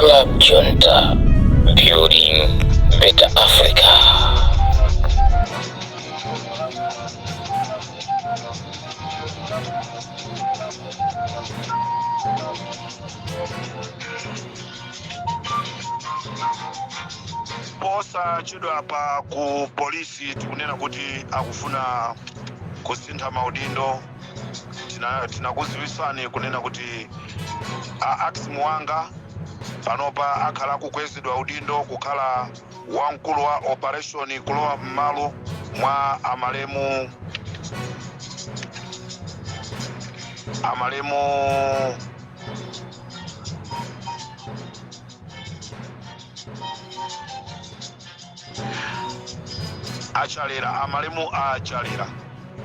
Club Junta, building better Africa. Posa chidwa hapa ku polisi tikunena kuti akufuna kusintha maudindo. Tinakuziwisani kunena kuti Ax Muwanga panopa akhala kukwezedwa udindo kukhala wamkulu wa operation kulowa m'malo mwa amalemu achalera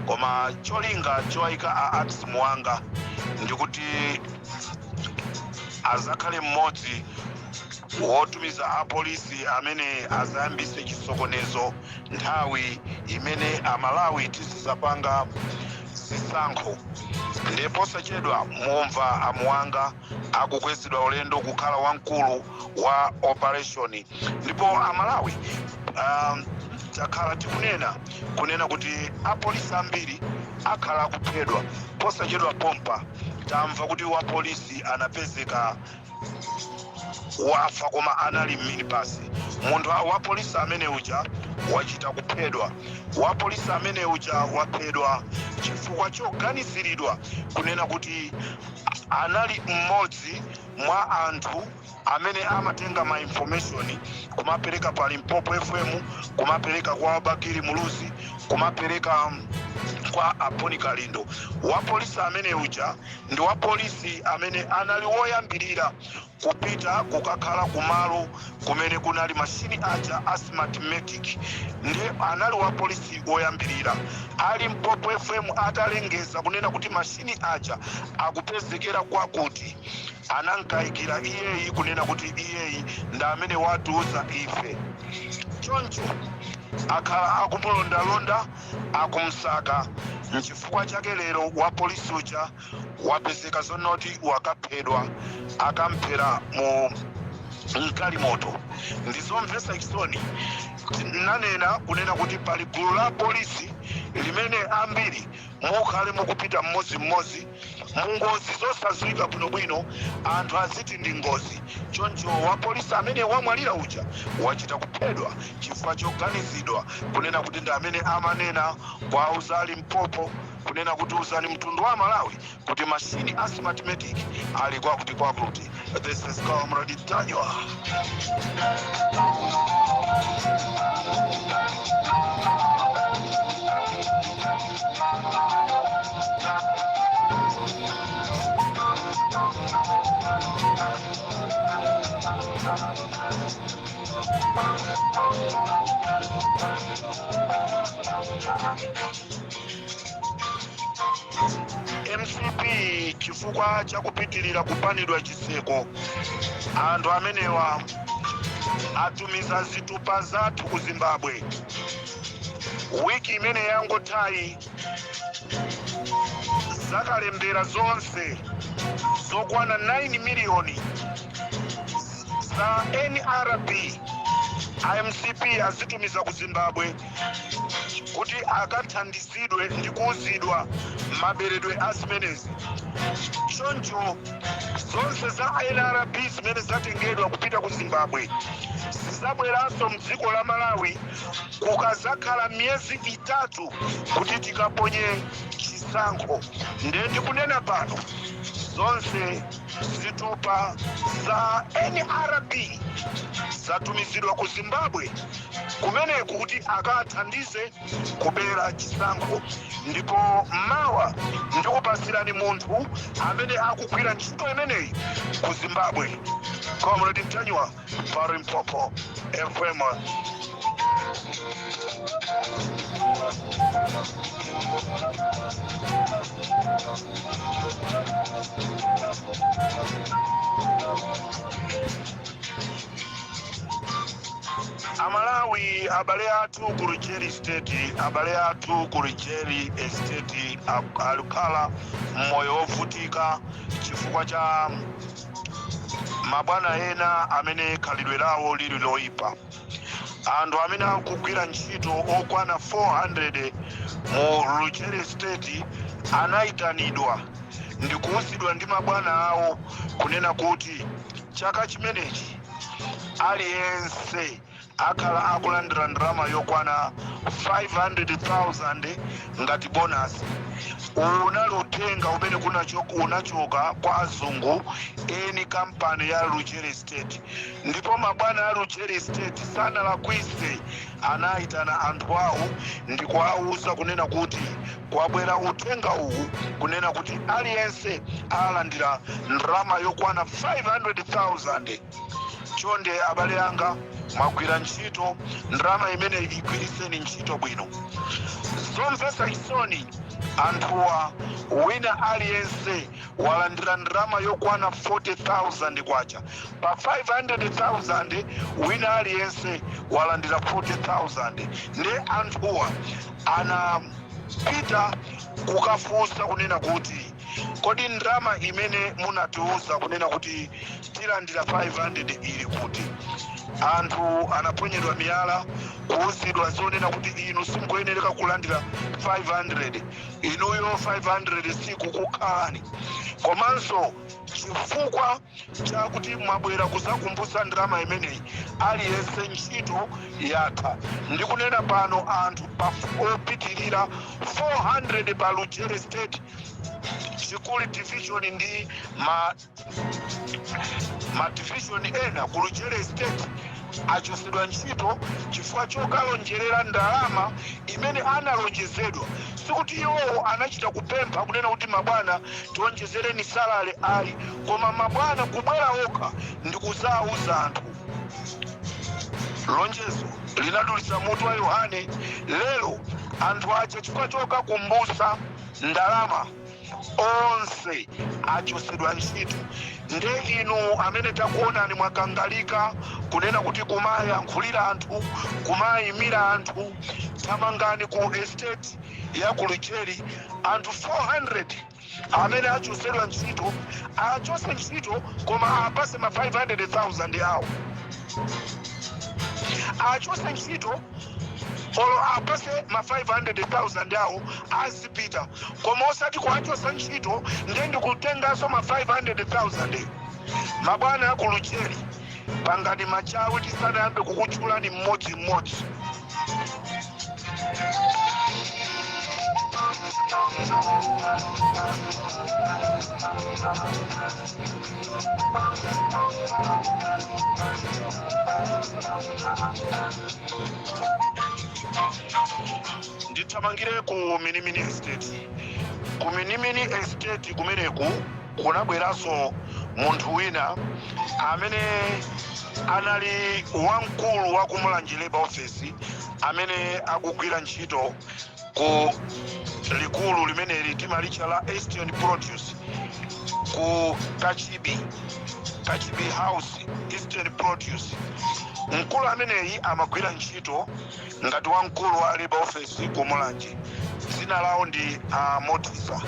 koma cholinga choyika Ax Muwanga ndikuti azakhale mmodzi wotumiza apolisi amene azayambise chisokonezo nthawi imene amalawi tizizapanga zisankho. Ndipo sachedwa mumva Amuwanga akukwezedwa ulendo kukhala wamkulu wa operation. Ndipo amalawi takhala tikunena kuti apolisi ambiri akhala akuphedwa. Posachedwa pompa tamva kuti wapolisi anapezeka wafa koma anali m'minibasi. Munthu wa polisi amene uja wachita kuphedwa. Wa polisi amene uja waphedwa chifukwa choganiziridwa kunena kuti anali mmodzi mwa anthu amene amatenga ma information kumapereka pa Limpopo FM, kumapereka kwa Bakiri Muluzi, kumapereka kwa Aponi Kalindo. Wa polisi amene uja ndi wa polisi amene anali woyambirira kupita kukakhala kumalo kumene kunali mashini aja asthmatic. Ndi anali wa polisi woyambirira ali Limpopo FM atalengeza kunena kuti mashini aja akupezekera kwakuti anankayikira iyeyi kunena kuti iyeyi ndi amene watiuza ife. Choncho akhala akumulondalonda akumsaka. Nchifukwa chake lero wa polisi uja wapezeka zonoti wakaphedwa akamphera mu mkalimoto. Ndizomvesa chisoni nanena kunena kuti pali gulu la polisi limene ambiri mukhale mukupita mmodzi mungozi zosadziwika bwinobwino anthu aziti ndi ngozi. Choncho wa polisi amene wamwalira uja wachita kuphedwa chifukwa choganizidwa kunena kuti ndi amene amanena kwa auza Limpopo kunena kuti uzani mtundu wa Malawi kuti mashini asthmatic ali kwakuti. This is Comrade Tanywa. MCP chifukwa chakupitilira kupanidwa chiseko. Anthu amenewa atumiza zitupa zathu ku Zimbabwe. Wiki imene yangotayi zakalembera zonse zokwana 9 miliyoni za NRB IMCP azitumiza ku Zimbabwe kuti akathandizidwe ndi kuuzidwa maberedwe asimenezi. Choncho zonse za NRB zimene zatengedwa kupita ku Zimbabwe zizabweranso mdziko la Malawi kukazakhala miyezi 3 kuti tikaponye chisankho. Ndi kunena pano zonse zitupa za NRB zatumizidwa ku Zimbabwe kumeneku kuti akathandize kubera chisankho. Ndipo mawa ndikupasirani munthu amene akugwira ntchito imeneyi ku Zimbabwe. Comrade Tanywa, Limpopo FM. Amalawi abale athu ku Richeri State, abale athu ku Richeri Estate alukhala moyo wovutika chifukwa cha mabwana ena amene khalidwe lawo lili loyipa, anthu amene akugwira ntchito okwana 400 mu Luchere State anayitanidwa ndi kuwusidwa ndi mabwana awo kunena kuti chaka chimenechi aliyense akhala akulandira ndalama yokwana 500,000 ngati bonasi. Unali uthenga umene unachoka kwa azungu eni kampani ya Luchere State, ndipo mabwana ya Luchere State sanalakwise, anayitana anthu awo ndi kuwawuza kunena kuti kwabwera uthenga uwu kunena kuti aliyense alandira ndalama yokwana 500,000. Chonde abale anga, mwagwira ntchito, ndalama imene igwiriseni ntchito bwino. Zomvetsa chisoni, anthuwa wina aliyense walandira ndalama yokwana 40,000 kwacha. Pa 500,000 wina aliyense walandira 40,000. Ndi anthuwa anapita kukafunsa kunena kuti kodi ndalama imene munatiuza kunena kuti tilandira 500 ili kuti? Anthu anaponyedwa miyala, kuwusidwa zonena kuti inu simukuyenereka kulandira 500, inuyo 500 sikukukhalani. Komanso chifukwa chakuti mwabwera kuzakumbusa ndalama imeneyi, aliyense ntchito yatha. Ndikunena pano anthu opitirira 400 pa Luchere State Chikuli division ndi ma division ena ku Luchere State achosedwa ntchito chifukwa chokalonjerera ndalama imene analonjezedwa. Sikuti iwo anachita kupempha kunena kuti mabwana tionjezereni salale ali, koma mabwana kubwera okha ndi kuzawuza anthu. Lonjezo linadulitsa mutu wa Yohane. Lero anthu acha chifukwa chokakumbusa ndalama onse achosedwa ntchito. Nde inu amene takuonani mwakangalika kunena kuti kumayankhulira anthu, kumayimira anthu, tamangani ku estate ya ku Luchere. Anthu 400 amene achosedwa ntchito, achose ntchito koma apase ma 500,000 awo. Achose ntchito olo apase ma 500,000 awo azipita, koma osati kuachosa ntchito ndi kutenganso ma 500,000. Mabwana ku Luchere, pangani machawi tisanayambe kukutchulani mmodzi. Ndithamangire ku Minimini Estate. Ku Minimini Estate kumeneku kunabweranso munthu wina amene anali wamkulu wa ku Mulanje Labor Office, amene akugwira ntchito ku likulu limene timalitcha la Eastern Produce ku Kachibi House Eastern Produce. Mkulu ameneyi amagwira ntchito ngati wamkulu wa Labor Office ku Mulanje. Dzina lawo ndi Amotisa.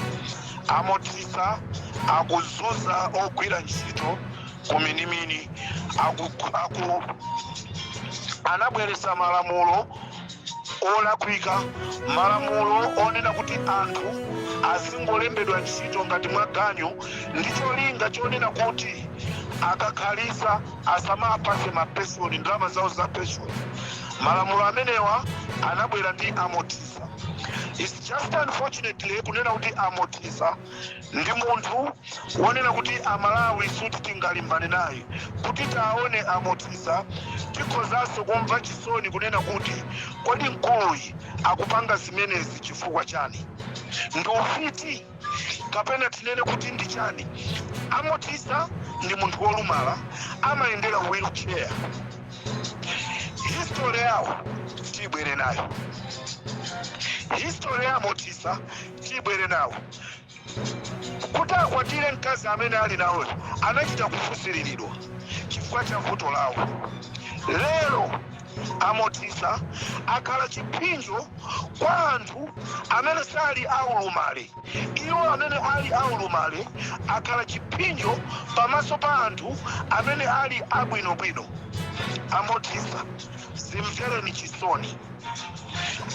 Amotisa akuzuza ogwira ntchito ku Minimini. Anabweretsa malamulo olakwika, malamulo onena kuti anthu azingolembedwa ntchito ngati mwaganyu, ndi cholinga chonena kuti akakhalisa asamapase mapensoni, ndalama zawo za pension. Malamulo amenewa anabwera ndi Amotisa. It's just unfortunately kunena kuti Amotisa ndi munthu wonena kuti Amalawi suti tingalimbane naye. Kuti taone Amotisa tikhozanso kumva chisoni kunena kuti kodi mkuluyi akupanga zimenezi chifukwa chani? Ndi ufiti kapena tinene kuti ndi chani? Amotisa ndi munthu wolumala, amayendera wheelchair. History yawo tibwere nayo. History ya Amotisa tibwere nawo. Kuti akwatire mkazi amene ali nawo anachita kufusiriridwa chifukwa cha vuto lawo. Lero amotisa akhala chipinjo kwa anthu amene sali aulumale. Iwo amene ali aulumale akhala chipinjo pamaso pa anthu amene ali abwinobwino. Amotisa zimvereni chisoni,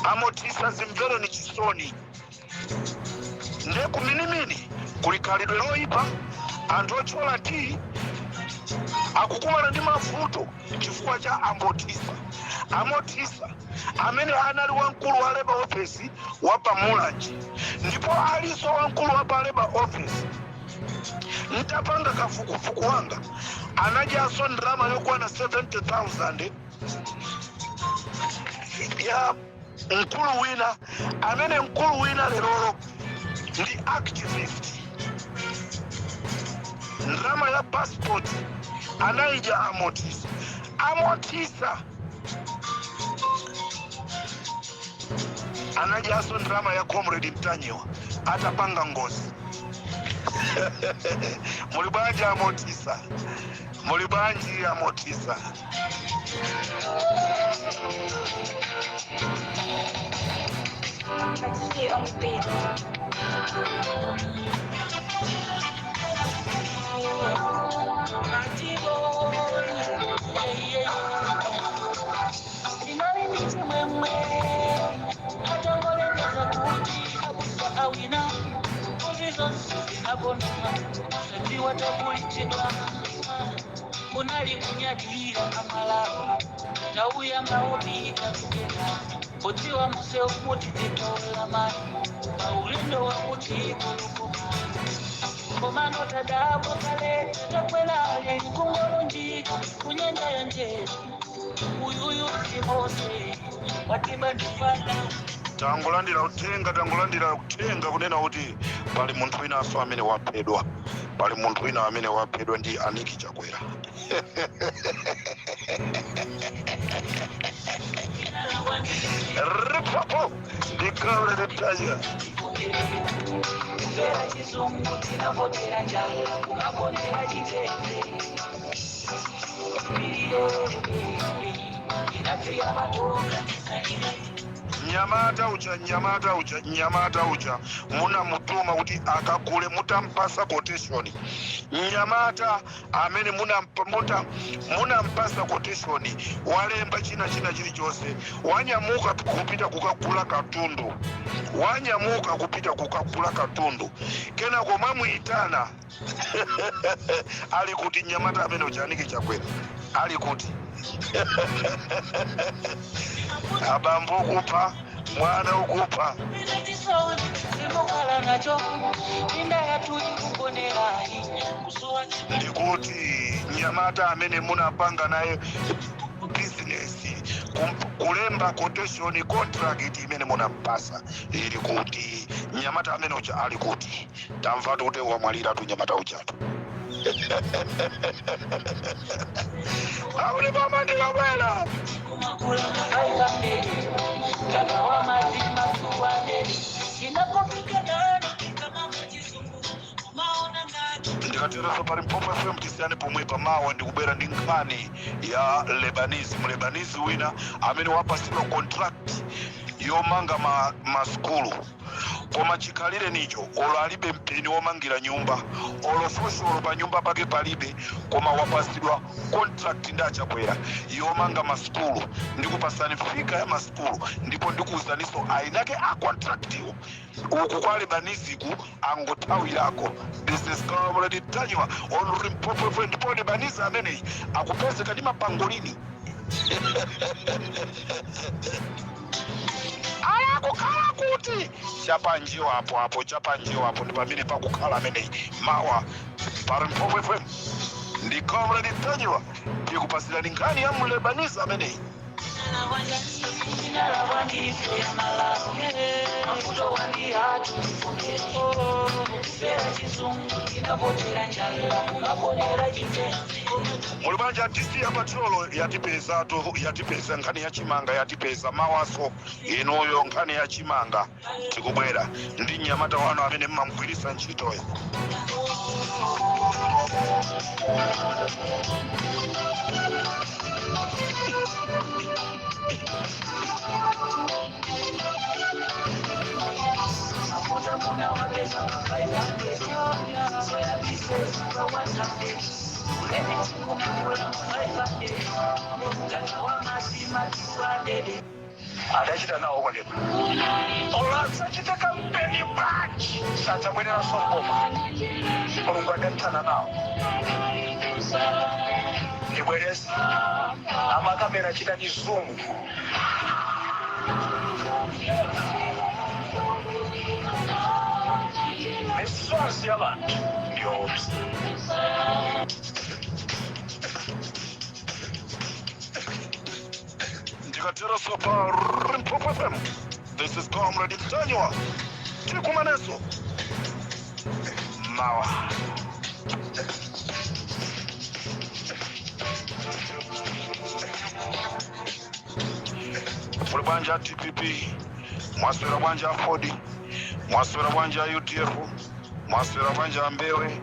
amotisa zimvereni chisoni. Nde kuminimini kuli khalidwe loyipa, anthu ochola ti akukumana ndi mavuto chifukwa cha amotisa. Amotisa amene anali wamkulu wa Labour Office wa Pamulanji, ndipo aliso wamkulu wa Labour Office. Ntapanga kafukufuku wanga anadyaso ndalama yokwana 70,000 ya mkulu wina amene mkulu wina lerolo ndi activist. Ndalama ya passport anaija amotisa. Amotisa anajaso ndalama ya Comrade Mtanyiwa atapanga ngozi. Mulibanja amotisa, mulibanji amotisa. Munali kunyadira amalao tauya maudika kugenda otiwa muse okuti tetola mani maulendo wa kuti kulukuma komano tadabo kale takwela kungolo njika kunyenda ya njeru uyuyu simose watiba ndifana. Tangulandira kutenga kunena kuti pali munthu wina aso amene waphedwa, pali munthu wina amene waphedwa ndi Aniki Chakwera. Ripapo ndikawule nditaja Nyamata ucha muna mutuma kuti akagule mutampasa quotation. Nyamata amene muna mpasa quotation walemba china chilichonse wanyamuka kupita kukagula katundu, kena koma muitana ali kuti Nyamata amene ucha Aniki Chakwera ali kuti abambo kupa mwana ukupa ndikuti Nyamata amene munapanga naye business kulemba quotation contract imene munampasa ili kuti Nyamata amene ucha ali kuti tamva kuti wamwalira tu Nyamata uchatu. Aule mama ndikabwela ndikatera pali Mpombo FM tisiyane pomwe pamawa ndikubwera ndi nkhani ya Lebanese wina amene wapasidwa contract yomanga maskulu koma chikhalire nicho olo alibe mpeni womangira nyumba olo fosholo pa nyumba pake palibe koma wapasidwa contract ndi Chakwera yomanga maskulu. Ndikupasani fika ya maskulu ndipo ndikuuzaniso ainake a contract yo uku kwa Lebanese ku angothawirako. This is Comrade Mtanyiwa on Mpombo FM ndipo Lebanese amene akupezeka ndi mapangolini. Aya kukhala kuti chapanjiwa hapo ndi pamene pakukhala amene mawa pari Mpombo FM ndi Comrade Mtanyiwa ndikupasirani nkhani ya Lebanese amene mulibanja tisi ya patrolo yatipeza nkhani ya chimanga yatipeza mawaso inoyo nkhani ya chimanga tikubwera ndi Nyamata wano amene mmamgwirisa ntchitoyo. adachita nawo kwaneko olasa chita kampeni branch satabwerera sokoma mulungu adathana nawo ndibweresi amakamera achita chizungu misonzi yabantu ndiyoopsa ndikatera sopa Limpopo FM. This is Comrade Mtanywa Tikumaneso Mawa. Mulibanja TPP, mwaswera bwanja Ford, mwaswera bwanja UTF, mwaswera bwanja Mbewe,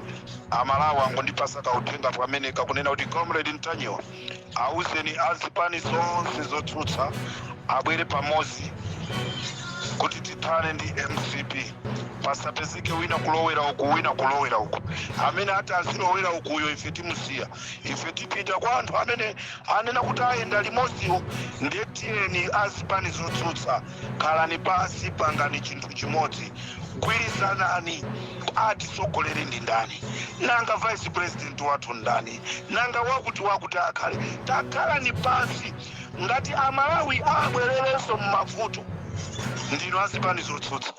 amalawa ngondipasa kautenga pamene kakunena kuti Comrade Mtanywa auseni azipani zonse zotsutsa abwere pamozi kuti tithane ndi MCP pasapezeke wina kulowera uku amene ati azilowera ukuyo ife timusiya ife tipita kwa anthu amene anena kuti ayenda limodziwo ndetiyeni azipani zotsutsa khalani pasi pangani chinthu chimodzi gwirizanani ati sogoleri ndi ndani nanga vice president wathu ndani nanga wakuti akhale takhalani pasi ngati amalawi abwererenso m'mavuto ndino azipani zotsutsa